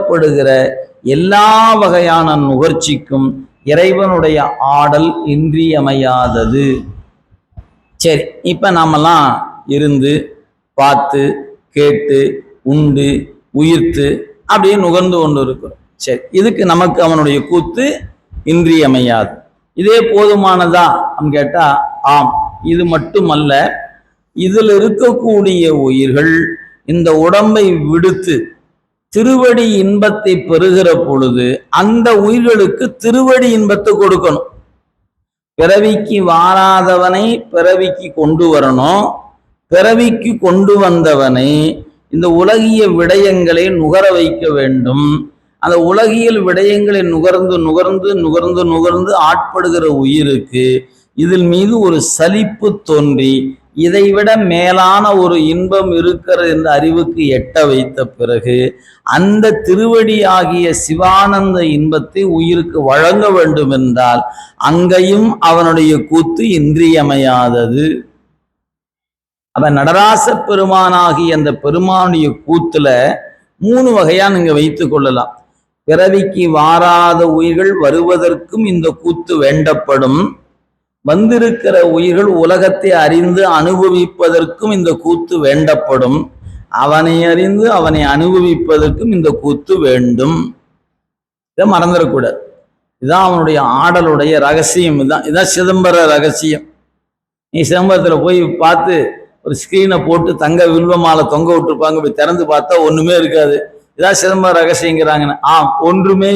நுகரப்படுகிற எல்லா வகையான நுகர்ச்சிக்கும் இறைவனுடைய ஆடல் இன்றியமையாதது. சரி, இப்ப நாமெல்லாம் இருந்து பார்த்து கேட்டு உண்டு உயிர்த்து அப்படியே நுகர்ந்து கொண்டு இருக்கிறோம். சரி, இதுக்கு நமக்கு அவனுடைய கூத்து இன்றியமையாது. இதே போதுமானதா கேட்டா ஆம். இது மட்டுமல்ல, இதில் இருக்கக்கூடிய உயிர்கள் இந்த உடம்பை விடுத்து திருவடி இன்பத்தை பெறுகிற பொழுது அந்த உயிர்களுக்கு திருவடி இன்பத்தை கொடுக்கணும். பிறவிக்கு வாராதவனை பிறவிக்கு கொண்டு வரணும். பிறவிக்கு கொண்டு வந்தவனை இந்த உலகிய விடயங்களை நுகர வைக்க வேண்டும். அந்த உலகியல் விடயங்களை நுகர்ந்து நுகர்ந்து நுகர்ந்து நுகர்ந்து ஆட்படுகிற உயிருக்கு இதில் மீது ஒரு சலிப்பு தோன்றி இதைவிட மேலான ஒரு இன்பம் இருக்கிறது என்ற அறிவுக்கு எட்ட வைத்த பிறகு அந்த திருவடி ஆகிய சிவானந்த இன்பத்தை உயிருக்கு வழங்க வேண்டும் என்றால் அங்கேயும் அவனுடைய கூத்து இன்றியமையாதது. அப்ப நடராச பெருமானாகிய அந்த பெருமானுடைய கூத்துல 3 வகையா நீங்க வைத்துக் கொள்ளலாம். பிறவிக்கு வாராத உயிர்கள் வருவதற்கும் இந்த கூத்து வேண்டப்படும். வந்திருக்கிற உயிர்கள் உலகத்தை அறிந்து அனுபவிப்பதற்கும் இந்த கூத்து வேண்டப்படும். அவனை அறிந்து அவனை அனுபவிப்பதற்கும் இந்த கூத்து வேண்டும். இதை மறந்துடக்கூடாது. இதுதான் அவனுடைய ஆடலுடைய ரகசியம். இதுதான் சிதம்பர ரகசியம். நீ சிதம்பரத்தில் போய் பார்த்து ஒரு ஸ்கிரீனை போட்டு தங்க வில்வ மாலை தொங்க விட்டுருப்பாங்க, போய் திறந்து பார்த்தா ஒண்ணுமே இருக்காது. இதான் சிதம்பர ரகசியங்கிறாங்கன்னு. ஒன்றுமே